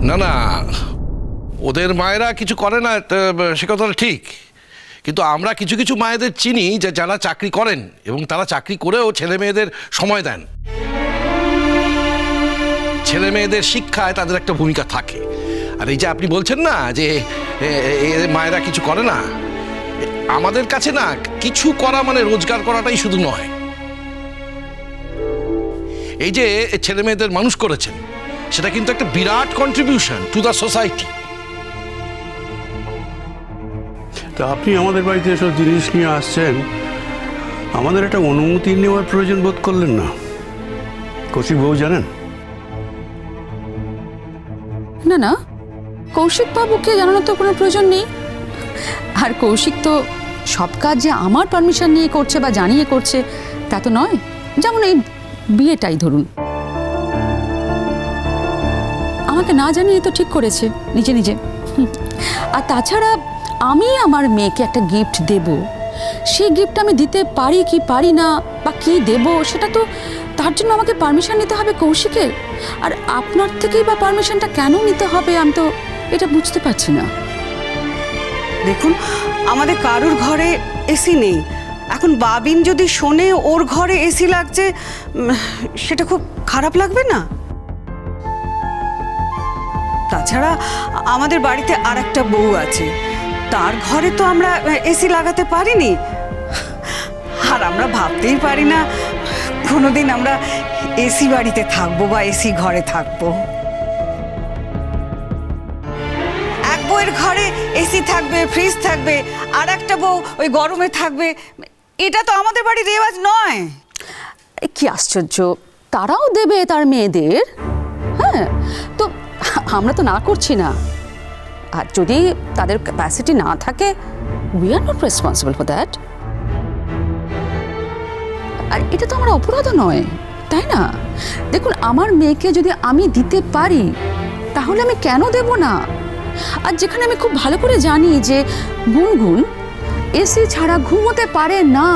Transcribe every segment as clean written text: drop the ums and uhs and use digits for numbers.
না না, ওদের মায়েরা কিছু করে না সে কথাটা ঠিক, কিন্তু আমরা কিছু কিছু মায়েদের চিনি যে যারা চাকরি করেন এবং তারা চাকরি করেও ছেলে মেয়েদের সময় দেন। ছেলে মেয়েদের শিক্ষায় তাদের একটা ভূমিকা থাকে। আর এই যে আপনি বলছেন না যে মায়েরা কিছু করে না, আমাদের কাছে না কিছু করা মানে রোজগার করাটাই শুধু নয়। এই যে ছেলে মেয়েদের মানুষ করেছেন, সেটা কিন্তু একটা বিরাট কন্ট্রিবিউশন টু দ্য সোসাইটি। তা আপনি আমাদের বাড়িতে এসব জিনিস নিয়ে আসছেন, আমাদের একটা অনুমতি নেওয়ার প্রয়োজন বোধ করলেন না? কৌশিক বাবু জানেন? না না, কৌশিক বাবুকে জানানোর তো কোনো প্রয়োজন নেই। আর কৌশিক তো সব কাজ যে আমার পারমিশন নিয়ে করছে বা জানিয়ে করছে তা তো নয়। যেমন এই বিয়েটাই ধরুন, আমাকে না জানিয়ে তো ঠিক করেছে নিজে নিজে। আর তাছাড়া আমি আমার মেয়েকে একটা গিফট দেব, সেই গিফট আমি দিতে পারি কি পারি না বা কি দেব, সেটা তো তার জন্য আমাকে পারমিশন নিতে হবে কৌশিকের। আর আপনার থেকেই বা পারমিশনটা কেন নিতে হবে আমি তো এটা বুঝতে পারছি না। দেখুন, আমাদের কারুর ঘরে এসি নেই। এখন বাবিন যদি শোনে ওর ঘরে এসি লাগছে, সেটা খুব খারাপ লাগবে না? তাছাড়া আমাদের বাড়িতে আর একটা বউ আছে, তার ঘরে তো আমরা এসি লাগাতে পারিনি। আর আমরা ভাবতেই পারি না কোনোদিন আমরা এসি বাড়িতে থাকবো বা এসি ঘরে থাকবো। এক বউয়ের ঘরে এসি থাকবে, ফ্রিজ থাকবে, আর একটা বউ ওই গরমে থাকবে, এটা তো আমাদের বাড়ির রেওয়াজ নয়। কি আশ্চর্য, তারাও দেবে তার মেয়েদের। হ্যাঁ, তো আমরা তো না করছি না। আর যদি তাদের ক্যাপাসিটি না থাকে, we are not responsible for that. আর এটা তো আমার অপরাধও নয়, তাই না? দেখুন, আমার মেয়েকে যদি আমি দিতে পারি তাহলে আমি কেন দেব না? আর যেখানে আমি খুব ভালো করে জানি যে গুনগুন এসি ছাড়া ঘুমোতে পারে না,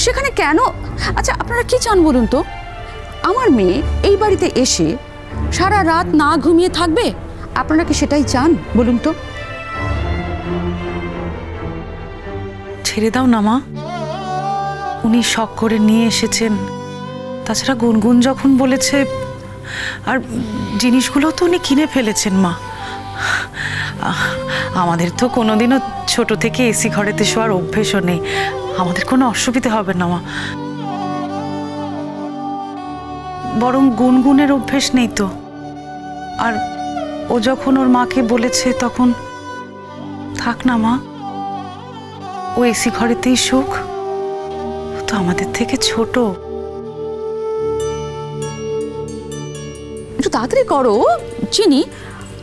সেখানে কেন? আচ্ছা, আপনারা কি চান বলুন তো? আমার মেয়ে এই বাড়িতে এসে সারা রাত না ঘুমিয়ে থাকবে? আপনারা কি সেটাই চান বলুন তো? ছেড়ে দাও না মা, উনি শখ করে নিয়ে এসেছেন। তাছাড়া গুনগুন যখন বলেছে, আর জিনিসগুলো তো উনি কিনে ফেলেছেন মা। আমাদের তো কোনোদিনও ছোট থেকে এসি ঘরেতে শোয়ার অভ্যেসও নেই, আমাদের কোনো অসুবিধা হবে না মা। বরং গুনগুনের অভ্যেস নেই তো। আর ও যখন ওর মাকে বলেছে তখন থাক না মা, ও এসি ঘরেতেই সুখ। ও তো আমাদের থেকে ছোট। একটু তাড়াতাড়ি করো চিনি,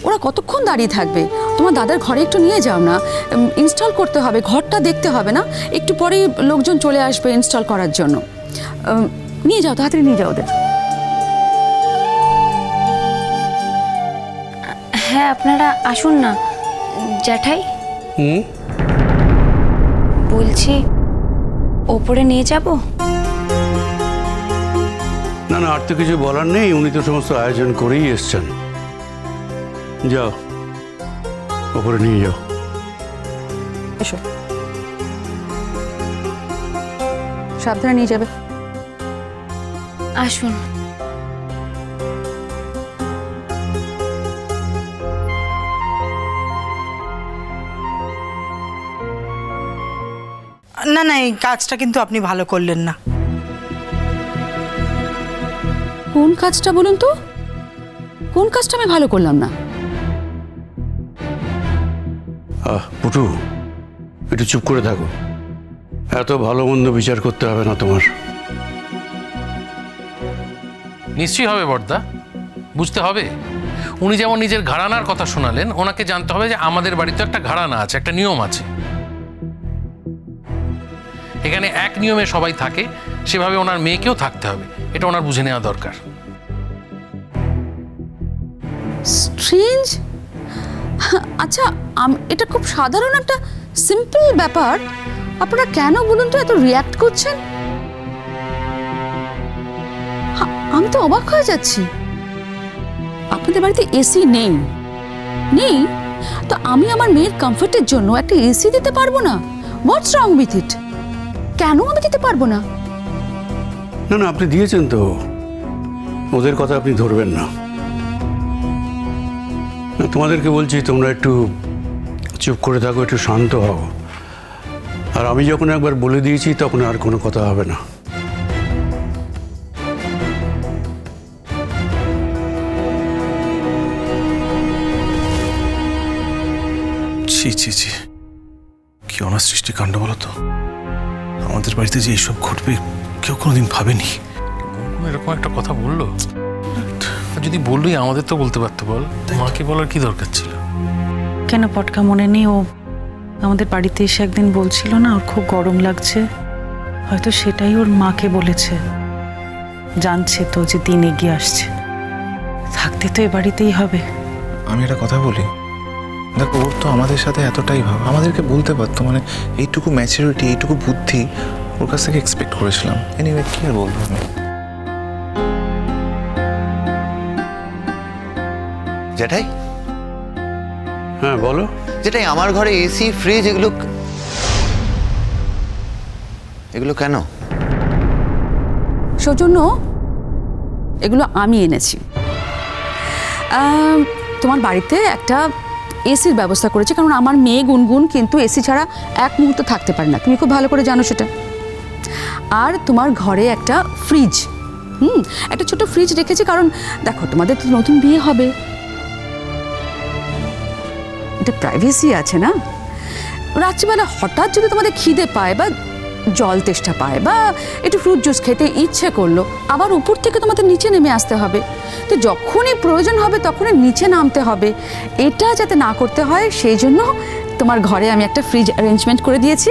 ওরা কতক্ষণ দাঁড়িয়ে থাকবে? তোমার দাদার ঘরে একটু নিয়ে যাও না, ইনস্টল করতে হবে, ঘরটা দেখতে হবে না? একটু পরেই লোকজন চলে আসবে ইনস্টল করার জন্য। নিয়ে যাও, তাড়াতাড়ি নিয়ে যাও ওদের। হ্যাঁ, আপনারা আসুন না জ্যাঠাই। বলছি ওপরে নিয়ে যাব? না না, আর তো কিছু বলার নেই, উনি তো সমস্ত আয়োজন করেই এসছেন। যাও, ওপরে নিয়ে যাও। এসো, সাবধানে নিয়ে যাবে। আসুন। না না, এই কাজটা কিন্তু আপনি ভালো করলেন না। কোন কাজটা বলুন তো? কোন কাজটা আমি ভালো করলাম না? পুটু, একটু চুপ করে থাকো। এত ভালো মন্দ বিচার করতে হবে না তোমার। নিশ্চয়ই হবে বড়দা, বুঝতে হবে। উনি যেমন নিজের ঘরানার কথা শোনালেন, ওনাকে জানতে হবে যে আমাদের বাড়িতে একটা ঘরানা আছে, একটা নিয়ম আছে। এখানে এক নিয়মে সবাই থাকে, সেভাবে ওনার মেয়েকেও থাকতে হবে, এটা ওনার বুঝে নেওয়া দরকার। স্ট্রেঞ্জ। আচ্ছা, এটা খুব সাধারণ একটা সিম্পল ব্যাপার, আপনারা কেন বলুন তো এত রিয়্যাক্ট করছেন? আমি তো অবাক হয়ে যাচ্ছি। আপনাদের বাড়িতে এসি নেই নেই তো আমি আমার মেয়ের কমফর্টের জন্য একটা এসি দিতে পারবো না? হোয়াটস রং উইথ ইট? কেন আমি দিতে পারবো না? না না, আপনি দিয়েছেন তো, ওদের কথা আপনি ধরবেন না। না, তোমাদেরকে বলছি তোমরা একটু চুপ করে থাকো, একটু শান্ত হও। আর আমি যখন একবার বলে দিয়েছি তখন আর কোনো কথা হবে না। ছি ছি ছি, কি অনাসৃষ্টি কাণ্ড বলো তো। আমাদের বাড়িতে যে এইসব ঘটবে কেউ কোনোদিন ভাবেনি। গুনগুন এরকম একটা কথা বললো, আর যদি বললোই আমাদের তো বলতে পারতো। বল, মাকে বলার কি দরকার ছিল? কেন পটকা মনে নেই? ও আমাদের বাড়িতে এসে একদিন বলছিল না ওর খুব গরম লাগছে, হয়তো সেটাই ওর মাকে বলেছে। জানছে তো যে দিন এগিয়ে আসছে, থাকতে তো এ বাড়িতেই হবে। আমি একটা কথা বলি, দেখো ওর তো আমাদের সাথে এতটাই ভাব, আমাদেরকে বলতে পারতো। মানে এইটুকু ম্যাচুরিটি, এইটুকু বুদ্ধি ওর কাছ থেকে এক্সপেক্ট করেছিলাম। এনিওয়ে, কি আর বলবো আমি। জেঠাই, হ্যাঁ বলো। জেঠাই, আমার ঘরে এসি, ফ্রিজ, এগুলো কেন? সৌজন্য, এগুলো আমি এনেছি। তোমার বাড়িতে একটা এসির ব্যবস্থা করেছি, কারণ আমার মেয়ে গুনগুন কিন্তু এসি ছাড়া এক মুহূর্ত থাকতে পারে না, তুমি খুব ভালো করে জানো সেটা। আর তোমার ঘরে একটা ফ্রিজ, একটা ছোট ফ্রিজ রেখেছি, কারণ দেখো তোমাদের তো নতুন বিয়ে হবে, এটা প্রাইভেসি আছে না। রাত্রিবেলা হঠাৎ যদি তোমাদের খিদে পায় বা জল তেষ্টা পায় বা একটু ফ্রুট জুস খেতে ইচ্ছে করলো, আবার উপর থেকে তোমাদের নিচে নেমে আসতে হবে, তো যখনই প্রয়োজন হবে তখনই নিচে নামতে হবে। এটা যাতে না করতে হয় সেই জন্য তোমার ঘরে আমি একটা ফ্রিজ অ্যারেঞ্জমেন্ট করে দিয়েছি।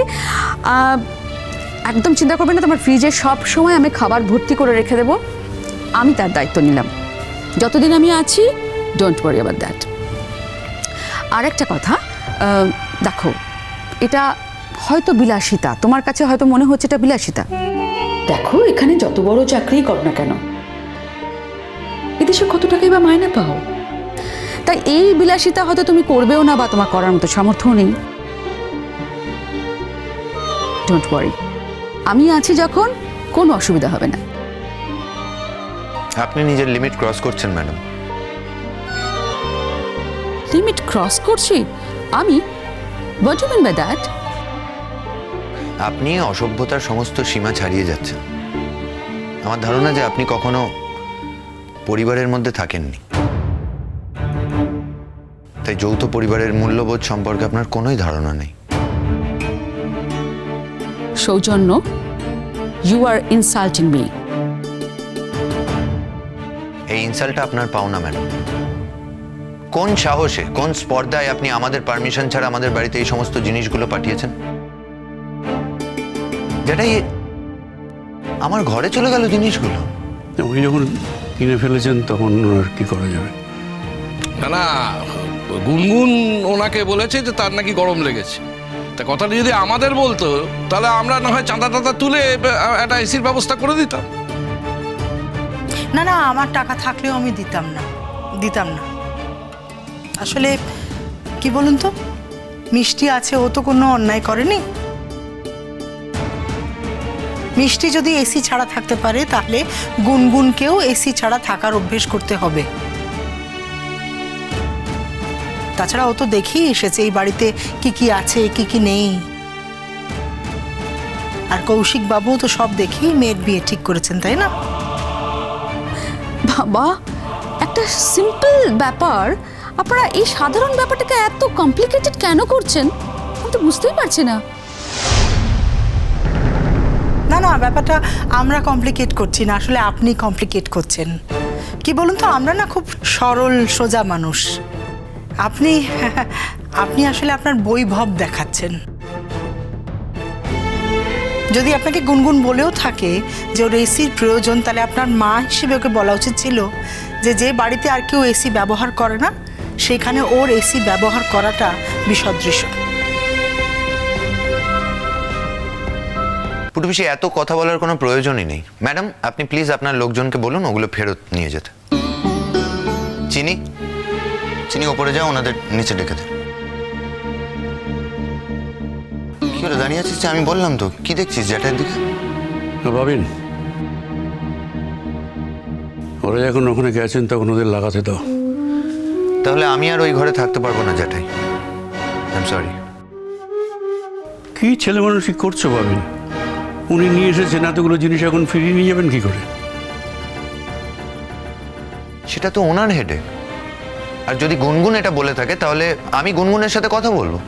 একদম চিন্তা করবে না, তোমার ফ্রিজে সব সময় আমি খাবার ভর্তি করে রেখে দেবো, আমি তার দায়িত্ব নিলাম যতদিন আমি আছি। Don't worry about that. আর একটা কথা, দেখো এটা হয়তো বিলাসিতা, তোমার কাছে হয়তো মনে হচ্ছে এটা বিলাসিতা। দেখো এখানে যত বড় চাকরি করো না কেন, এদেশে কত টাকাই বা মাইনে পাও, তাই এই বিলাসিতা হয়তো তুমি করবেও না বা তোমার করার মতো সামর্থ্য নেই। ডোন্ট ওয়ারি, আমি আছি যখন কোনো অসুবিধা হবে না। আপনি নিজের লিমিট ক্রস করছেন ম্যাডাম। লিমিট ক্রস করছি আমি? What do mean by that? আপনি অসভ্যতার সমস্ত সীমা ছাড়িয়ে যাচ্ছেন। আমার ধারণা যে আপনি কখনো পরিবারের মধ্যে থাকেননি, তাই যৌথ পরিবারের মূল্যবোধ সম্পর্কে আপনার কোনোই ধারণা নেই। সৌজন্য, ইউ আর ইনসাল্টিং মি। এই ইনসাল্টটা আপনার পাওনা ম্যাডাম। কোন সাহসে, কোন স্পর্ধায় আপনি আমাদের পারমিশন ছাড়া আমাদের বাড়িতে এই সমস্ত জিনিসগুলো পাঠিয়েছেন? যেটাই আমার ঘরে চলে গেল জিনিসগুলো। উনি যখন কিনে ফেলেছেন তখন আর কি করা যাবে। না না, গুনগুন ওনাকে বলেছে যে তার নাকি গরম লেগেছে, তা কথাটা যদি আমাদের বলতো তাহলে আমরা না হয় চাঁদা টাদা তুলে একটা এসির ব্যবস্থা করে দিতাম। না না, আমার টাকা থাকলেও আমি দিতাম না। আসলে কি বলুন তো, মিষ্টি আছে, ও তো কোনো অন্যায় করেনি। মিষ্টি যদি এসি ছাড়া থাকতে পারে তাহলে গুনগুনকেও এসি ছাড়া থাকার অভ্যেস করতে হবে। তাছাড়া ও তো দেখেই এসেছে এই বাড়িতে কি কি আছে কি কি নেই। আর কৌশিক বাবুও তো সব দেখেই মেয়ের বিয়ে ঠিক করেছেন, তাই না? বাবা, একটা সিম্পল ব্যাপার আপনারা এই সাধারণ ব্যাপারটাকে এত কমপ্লিকেটেড কেন করছেন? আমি তো বুঝতেই পারছি না। না না, ব্যাপারটা আমরা কমপ্লিকেট করছি না, আসলে আপনি কমপ্লিকেট করছেন। কি বলুন তো, আমরা না খুব সরল সোজা মানুষ। আপনি আসলে আপনার বৈভব দেখাচ্ছেন। যদি আপনাকে গুনগুন বলেও থাকে যে ওর এসির প্রয়োজন, তাহলে আপনার মা হিসেবে ওকে বলা উচিত ছিল যে বাড়িতে আর কেউ এসি ব্যবহার করে না সেখানে ওর এসি ব্যবহার করাটা বিসদৃশ্য। পুটুপিসি, এত কথা বলার কোনো প্রয়োজনই নেই। ম্যাডাম, আপনি প্লিজ আপনার লোকজনকে বলুন ওগুলো ফেরত নিয়ে যেতে। চিনি চিনি ওপরে যাও, ওনাদের নিচে ডেকে দে। কি হলো দাঁড়িয়ে আছিস? আমি বললাম তো, কি দেখছিস জ্যাঠার দিকে? ভাবিন, ওরা যখন ওখানে গেছেন তখন ওদের লাগাতে দাও। তাহলে আমি আর ওই ঘরে থাকতে পারবো না জ্যাঠাই, আই এম সরি। কি ছেলে মানুষ কি করছো ভাবিন? উনি নিয়ে এসেছেন এতগুলো জিনিস, এখন ফিরিয়ে নিয়ে যাবেন কি করে? সেটা তো ওনার হেডে। আর যদি গুনগুন এটা বলে থাকে তাহলে আমি গুনগুনের সাথে কথা বলবো।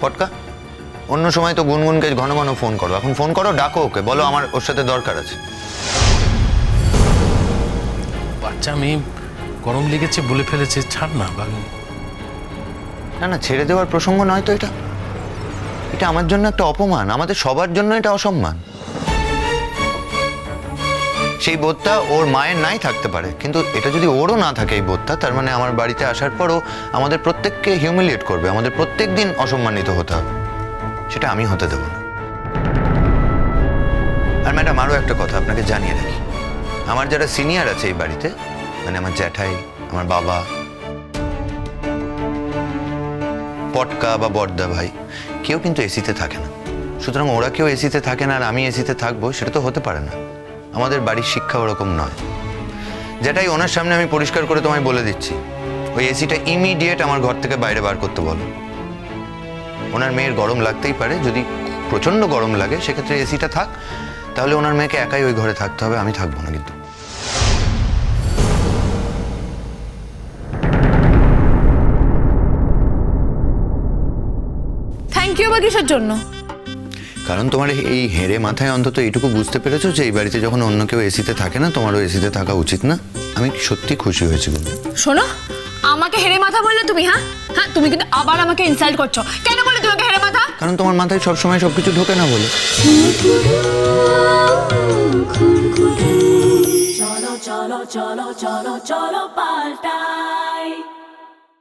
পটকা, অন্য সময় তো গুনগুনকে ঘন ঘন ফোন করো, এখন ফোন করো, ডাকো ওকে, বলো আমার ওর সাথে দরকার আছে। বাচ্চা মেয়ে, গরম লেগেছে বলে ফেলেছে, ছাড় না বাবু। না না, ছেড়ে দেওয়ার প্রসঙ্গ নয় তো এটা। এটা আমার জন্য একটা অপমান, আমাদের সবার জন্য এটা অসম্মান। সেই বোধটা ওর মায়ের নাই থাকতে পারে, কিন্তু এটা যদি ওরও না থাকে এই বোধটা, তার মানে আমার বাড়িতে আসার পরও আমাদের প্রত্যেককে হিউমিলিয়েট করবে, আমাদের প্রত্যেক দিন অসম্মানিত হতে হবে। সেটা আমি হতে দেব না। আর ম্যাডাম, আরও একটা কথা আপনাকে জানিয়ে রাখি, আমার যারা সিনিয়র আছে এই বাড়িতে, মানে আমার জ্যাঠাই, আমার বাবা, পটকা বা বড়দা ভাই, কেউ কিন্তু এসিতে থাকে না। সুতরাং ওরা কেউ এসিতে থাকে না আর আমি এসিতে থাকবো, সেটা তো হতে পারে না। আমাদের বাড়ির শিক্ষা ওরকম নয়। যেটাই ওনার সামনে আমি পরিষ্কার করে তোমায় বলে দিচ্ছি, ওই এসিটা ইমিডিয়েট আমার ঘর থেকে বাইরে বার করতে বলো। ওনার মেয়ের গরম লাগতেই পারে, যদি প্রচণ্ড গরম লাগে সেক্ষেত্রে এসিটা থাক, তাহলে ওনার মেয়েকে একাই ওই ঘরে থাকতে হবে, আমি থাকবো না কিন্তু। থ্যাংক ইউ বা কিসের জন্য? কারণ তোমার এই হেরে মাথায় অন্তত এইটুকু বুঝতে পেরেছো যে এই বাড়িতে যখন অন্য কেউ এসিতে থাকে না, তোমারও এসিতে থাকা উচিত না। আমি সত্যি খুশি হয়েছি বলে। শোনো, আমাকে হেরে মাথা বললে তুমি? হ্যাঁ হ্যাঁ, তুমি কিন্তু আবার আমাকে ইনসাল্ট করছো। কেন বলে তোমাকে হেরে মাথা? কারণ তোমার মাথায় সবসময় সবকিছু ঢোকে না বলে। চলো চলো চলো চলো চলো পাল্টাই।